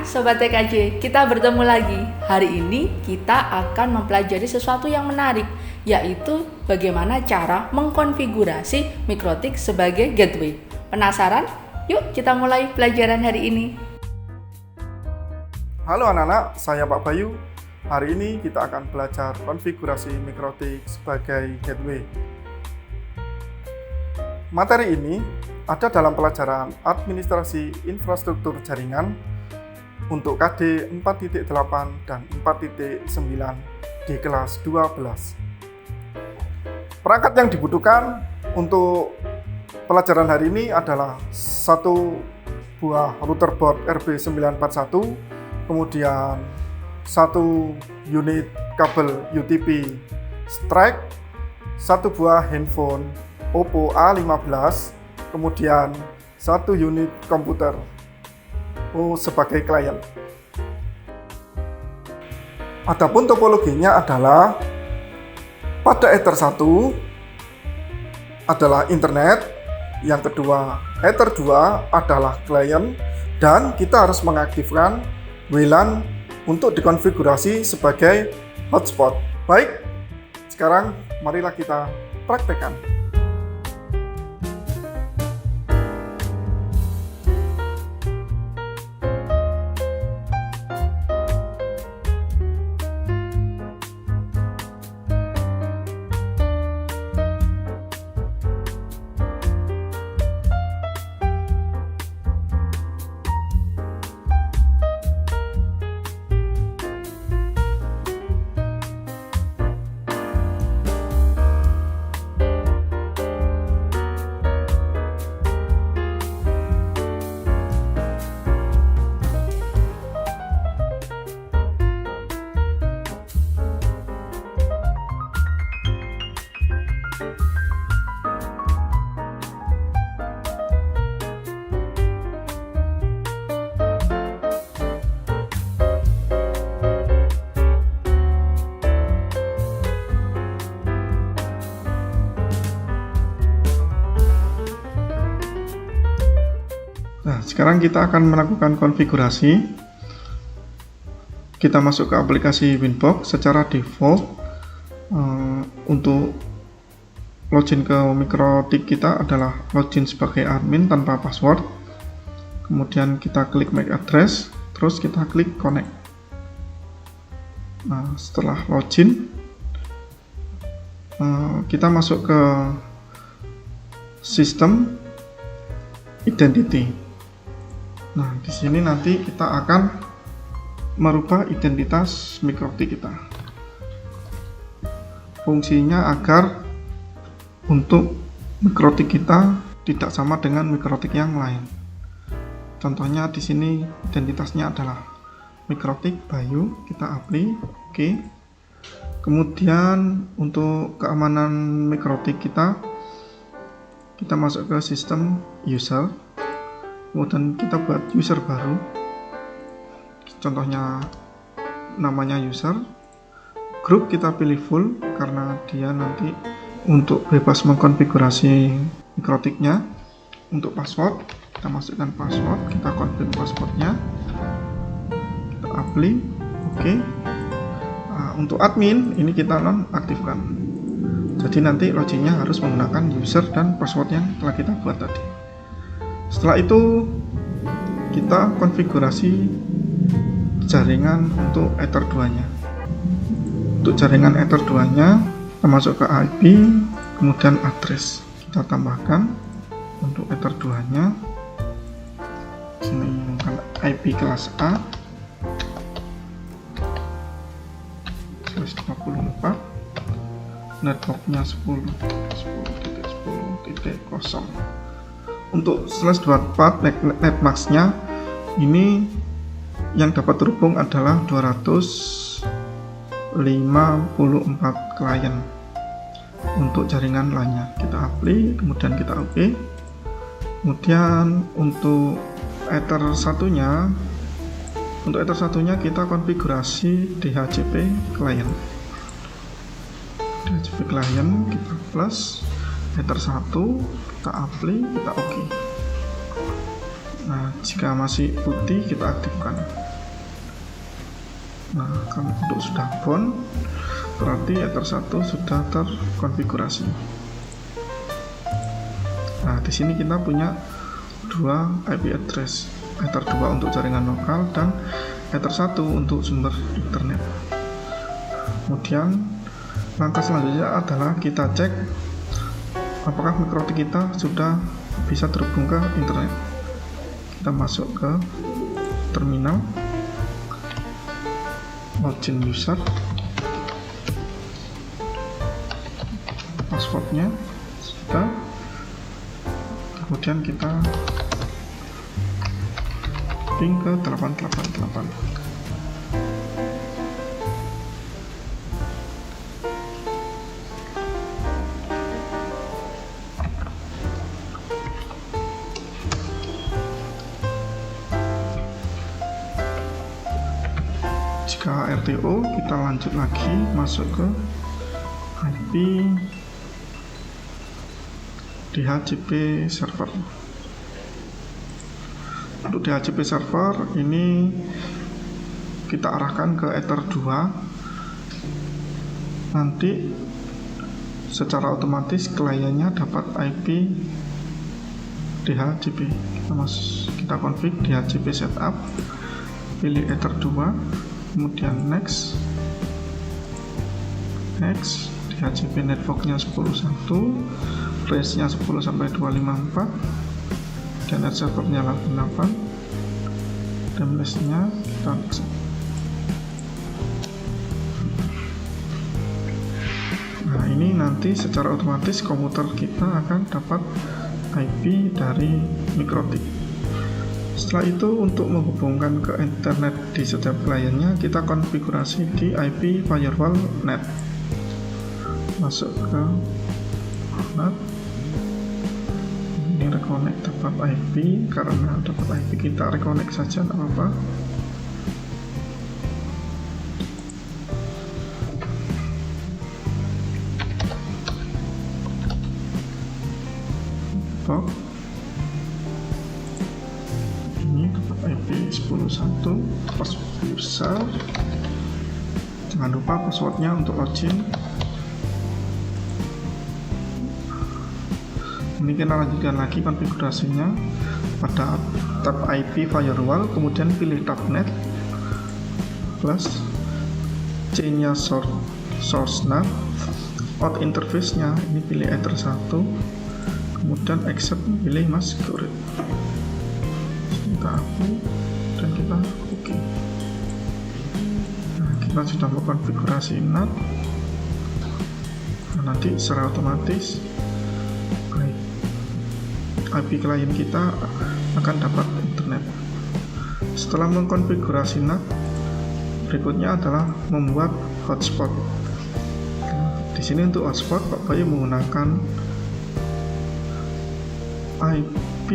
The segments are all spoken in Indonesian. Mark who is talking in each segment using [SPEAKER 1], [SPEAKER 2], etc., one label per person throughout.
[SPEAKER 1] Sobat TKJ, kita bertemu lagi. Hari ini kita akan mempelajari sesuatu yang menarik, yaitu bagaimana cara mengkonfigurasi MikroTik sebagai gateway. Penasaran? Yuk kita mulai pelajaran hari ini.
[SPEAKER 2] Halo anak-anak, saya Pak Bayu. Hari ini kita akan belajar konfigurasi MikroTik sebagai gateway. Materi ini ada dalam pelajaran Administrasi Infrastruktur Jaringan untuk KD 4.8 dan 4.9 di kelas 12. Perangkat yang dibutuhkan untuk pelajaran hari ini adalah satu buah router board RB941, kemudian satu unit kabel UTP strike, satu buah handphone Oppo A15, kemudian satu unit komputer sebagai klien. Adapun topologinya adalah pada Ether 1 adalah internet, yang kedua Ether 2 adalah klien, dan kita harus mengaktifkan WLAN untuk dikonfigurasi sebagai hotspot. Baik, sekarang marilah kita praktekkan. Nah, sekarang kita akan melakukan konfigurasi. Kita masuk ke aplikasi Winbox. Secara default untuk login ke MikroTik kita adalah login sebagai admin tanpa password. Kemudian kita klik MAC address, terus kita klik connect. Nah, setelah login, kita masuk ke sistem identity. Nah, di sini nanti kita akan merubah identitas MikroTik kita. Fungsinya agar untuk MikroTik kita tidak sama dengan MikroTik yang lain. Contohnya di sini identitasnya adalah MikroTik Bayu, kita apply, oke. Kemudian untuk keamanan MikroTik kita masuk ke sistem user. Kemudian kita buat user baru, contohnya namanya user. Grup kita pilih full karena dia nanti untuk bebas mengkonfigurasi MikroTiknya. Untuk password, kita masukkan password, kita confirm passwordnya, kita apply, oke. Nah, untuk admin ini kita nonaktifkan, jadi nanti loginnya harus menggunakan user dan password yang telah kita buat tadi. Setelah itu kita konfigurasi jaringan untuk Ether 2 nya. Untuk jaringan Ether 2 nya kita masuk ke IP, kemudian address kita tambahkan. Untuk Ether 2 nya sini menggunakan IP kelas A 124, networknya 10.10.10.0. Untuk /24 netmax-nya ini yang dapat terhubung adalah 254 klien. Untuk jaringan lainnya kita apply, kemudian kita OK. Kemudian untuk Ether 1-nya, kita konfigurasi DHCP client. DHCP client kita plus Ether 1, kita apply, kita OK. Nah, jika masih putih kita aktifkan. Nah, kalau untuk sudah bound, berarti Ether 1 sudah terkonfigurasi. Nah, di sini kita punya dua IP address, Ether 2 untuk jaringan lokal dan Ether 1 untuk sumber internet. Kemudian langkah selanjutnya adalah kita cek apakah mikrotik kita sudah bisa terhubung ke internet. Kita masuk ke terminal, login user, passwordnya sudah, kemudian kita ping ke 888. Jika RTO, kita lanjut lagi masuk ke IP DHCP server. Untuk DHCP server ini kita arahkan ke Ether 2. Nanti secara otomatis kliennya dapat IP DHCP. Kita config DHCP setup, pilih Ether 2, kemudian next, DHCP networknya 10.1, range-nya 10 sampai 254, dan net servernya 8, dan list-nya kita next. Nah, ini nanti secara otomatis komputer kita akan dapat IP dari mikrotik. Setelah itu, untuk menghubungkan ke internet di setiap kliennya, kita konfigurasi di IP firewall net. Masuk ke net, ini reconnect dapat IP, karena dapat IP kita reconnect saja, tidak apa-apa. IP 10.1, password user, jangan lupa passwordnya untuk login. Ini kita lanjutkan lagi konfigurasinya pada tab IP firewall, kemudian pilih tab net plus chain-nya source NAT, out interface-nya ini pilih Ether 1, kemudian accept pilih masquerade. Kita hapus dan kita oke. Nah, kita sudah mengkonfigurasi NAT. Nah, nanti secara otomatis IP klien kita akan dapat internet. Setelah mengkonfigurasi NAT, berikutnya adalah membuat hotspot. Nah, di sini untuk hotspot Pak Bayu menggunakan IP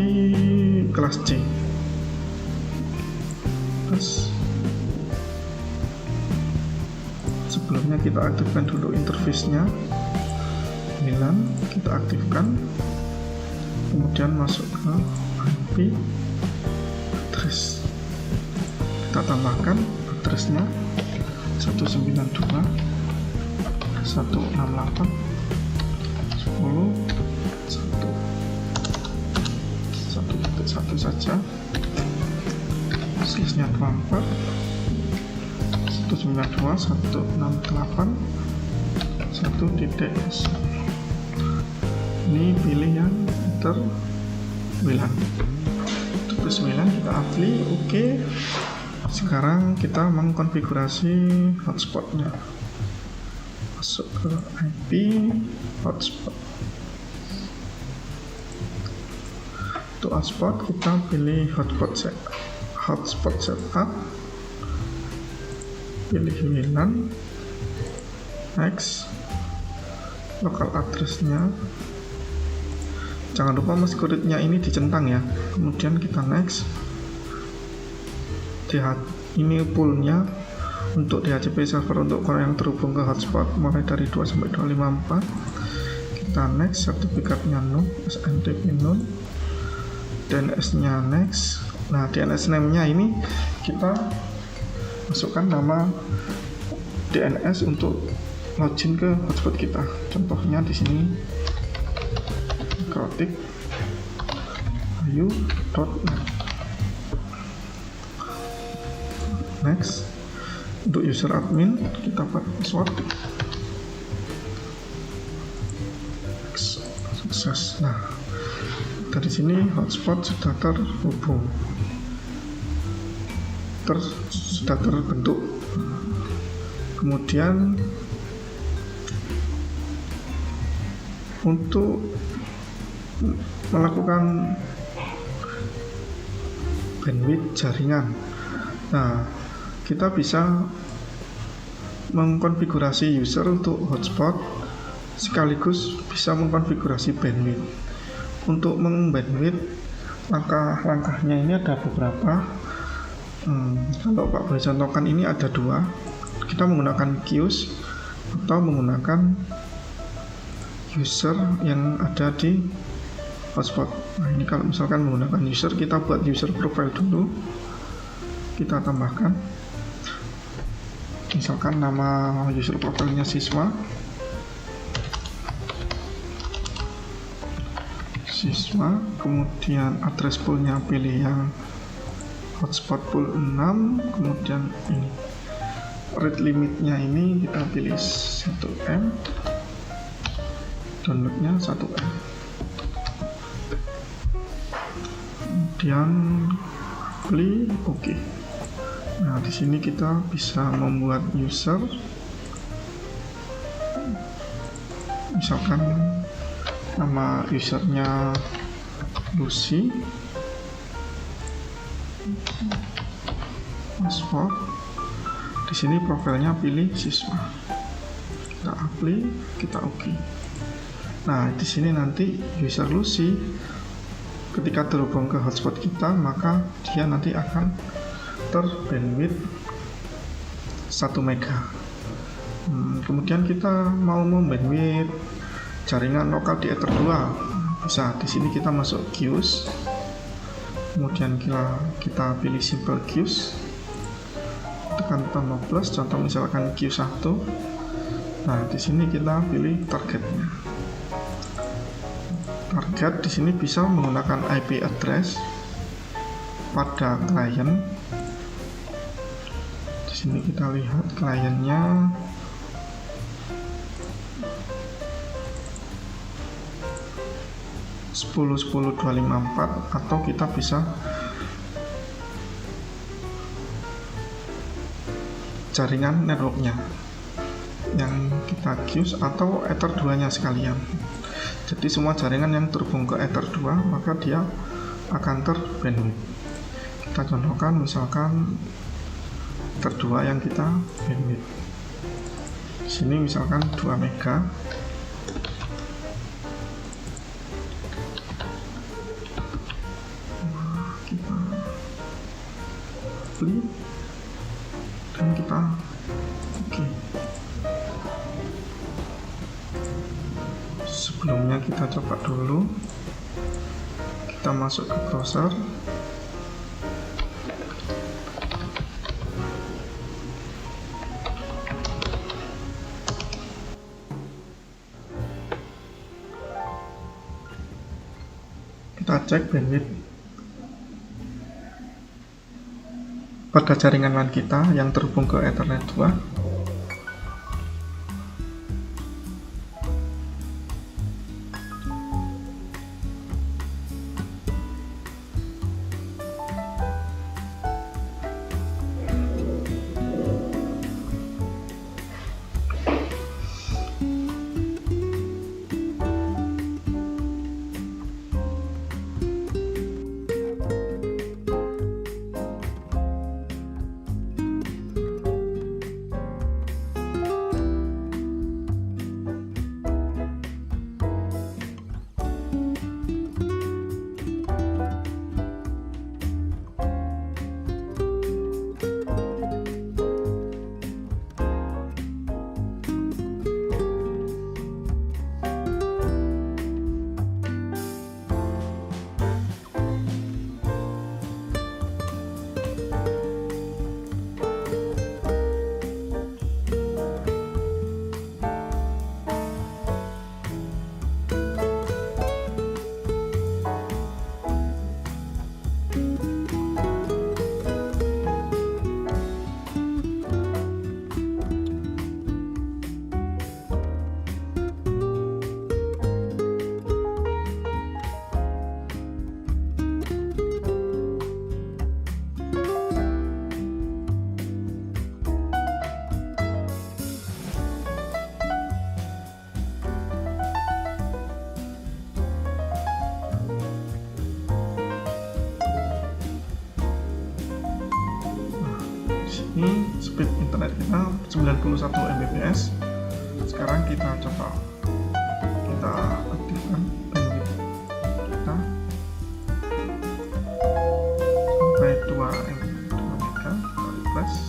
[SPEAKER 2] kelas C. Sebelumnya kita aktifkan dulu interface-nya, VLAN kita aktifkan, kemudian masuk ke IP address, kita tambahkan address-nya 192.168.10.1.1 saja, slash-nya 24 192.168.1.s. Ini pilih yang Ether WLAN. Untuk 9 kita apply, oke. Sekarang kita mengkonfigurasi hotspotnya. Masuk ke IP hotspot. Untuk hotspot kita pilih hotspot setup, pilih WLAN, next, lokal address-nya, jangan lupa masquerade-nya ini dicentang ya, kemudian kita next. Ini poolnya untuk DHCP server untuk yang terhubung ke hotspot mulai dari 2 sampai 254. Kita next, sertifikatnya none, SNTP none, DNS nya next. Nah, DNS name nya ini kita masukkan nama DNS untuk login ke hotspot kita. Contohnya di sini mikrotik.ayu.net. Next, untuk user admin kita buat password. Sukses. Nah, dari sini hotspot sudah terhubung, sudah terbentuk. Kemudian untuk melakukan bandwidth jaringan, nah kita bisa mengkonfigurasi user untuk hotspot sekaligus bisa mengkonfigurasi bandwidth. Untuk membandwidth, langkah-langkahnya ini ada beberapa. Kalau Pak boleh contohkan, ini ada dua. Kita menggunakan queues atau menggunakan user yang ada di hotspot. Nah, ini kalau misalkan menggunakan user, kita buat user profile dulu, kita tambahkan misalkan nama user profilnya siswa, kemudian address poolnya pilih yang hotspot pool 6, kemudian ini rate limitnya ini kita pilih 1M, downloadnya 1M, kemudian pilih OK. Nah, di sini kita bisa membuat user, misalkan nama usernya Lucy, password. Di sini profilnya pilih siswa, kita apply, kita OK. Nah, di sini nanti user Lucy ketika terhubung ke hotspot kita, maka dia nanti akan terbandwidth 1 mega. Kemudian kita mau membandwidth jaringan lokal di Ether 2, bisa. Di sini kita masuk queues, kemudian kita pilih simple queues, tekan tombol plus, contoh misalkan queue 1. Nah, di sini kita pilih targetnya. Target di sini bisa menggunakan IP address pada klien. Di sini kita lihat kliennya (10.10.254) atau kita bisa jaringan networknya yang kita queues atau Ether 2 nya sekalian. Jadi semua jaringan yang terhubung ke Ether 2 maka dia akan terbandwidth. Kita contohkan misalkan Ether 2 yang kita bandwidth. Di sini misalkan 2 mega. Kita beli dan kita oke. Sebelumnya kita coba dulu, kita masuk ke browser, kita cek bandwidth pada jaringan LAN kita yang terhubung ke Ethernet 2. ini speed internet kita 91 Mbps. Sekarang kita coba kita aktifkan bandwidth kita sampai 2 mega, kita refresh.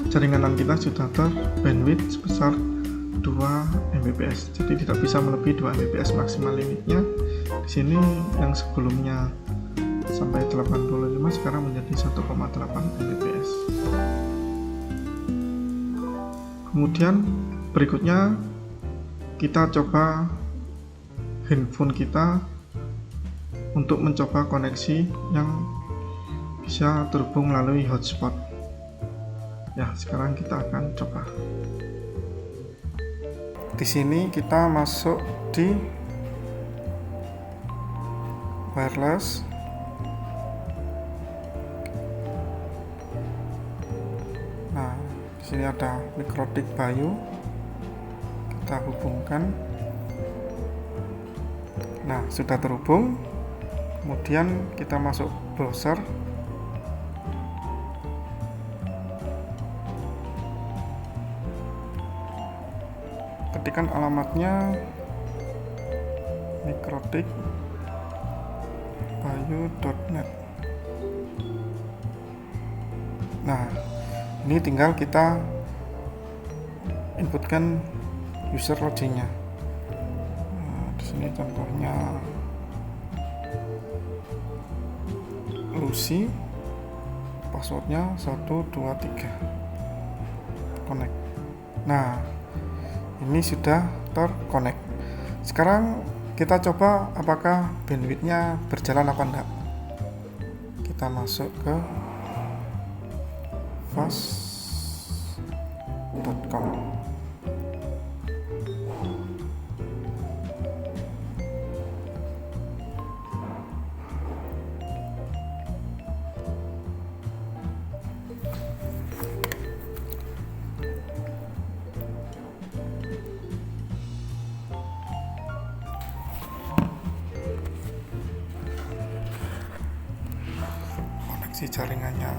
[SPEAKER 2] Jaringan kita sudah bandwidth sebesar 2 Mbps, jadi tidak bisa melebihi 2 Mbps maksimal limitnya. Di sini yang sebelumnya sampai 85 sekarang menjadi 1,8 Mbps. Kemudian berikutnya kita coba handphone kita untuk mencoba koneksi yang bisa terhubung melalui hotspot. Ya, sekarang kita akan coba. Di sini kita masuk di wireless. Nah, di sini ada Mikrotik Bayu. Kita hubungkan. Nah, sudah terhubung. Kemudian kita masuk browser. Ketikkan alamatnya mikrotikbayu.net. Nah, ini tinggal kita inputkan user login-nya. Nah, di sini contohnya Lucy, passwordnya 123, connect. Nah, ini sudah terconnect. Sekarang kita coba apakah bandwidthnya berjalan apa enggak. Kita masuk ke fast.com. Si jaringannya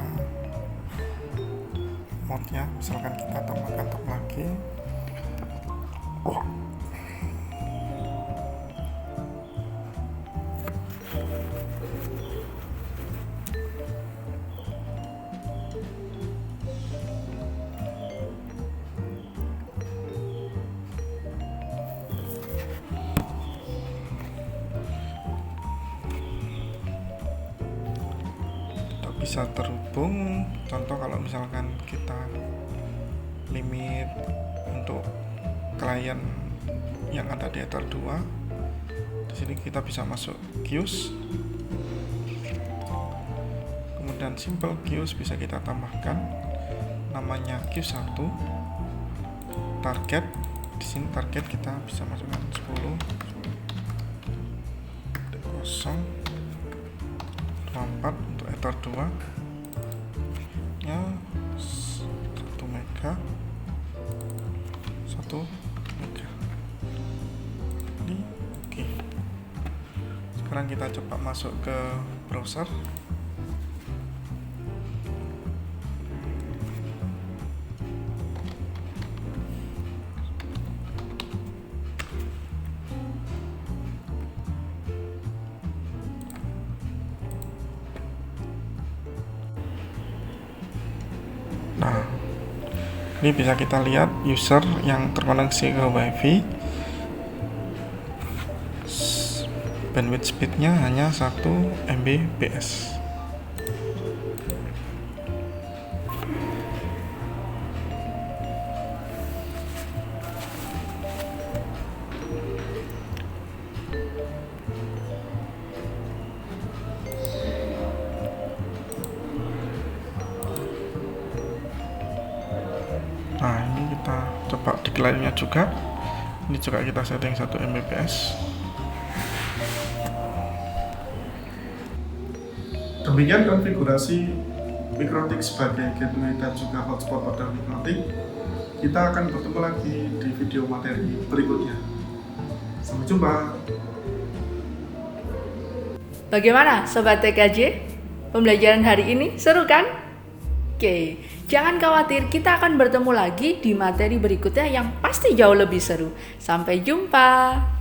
[SPEAKER 2] mode-nya misalkan kita tambahkan lagi. Bisa terhubung. Contoh kalau misalkan kita limit untuk klien yang ada di Ether 2, di sini kita bisa masuk queues, kemudian simple queues bisa kita tambahkan namanya Q1 target. Di sini target kita bisa masukkan 10 024 untuk Ether 2 nya 1 mega 1 mega. Ini oke. Sekarang kita coba masuk ke browser. Nah, ini bisa kita lihat user yang terkoneksi ke WiFi, bandwidth speednya hanya 1 Mbps. lainnya juga. Ini juga kita setting 1 Mbps. Demikian konfigurasi Mikrotik sebagai gateway dan juga hotspot pada Mikrotik. Kita akan bertemu lagi di video materi berikutnya. Sampai jumpa.
[SPEAKER 1] Bagaimana Sobat TKJ? Pembelajaran hari ini seru kan? Oke, jangan khawatir, kita akan bertemu lagi di materi berikutnya yang pasti jauh lebih seru. Sampai jumpa.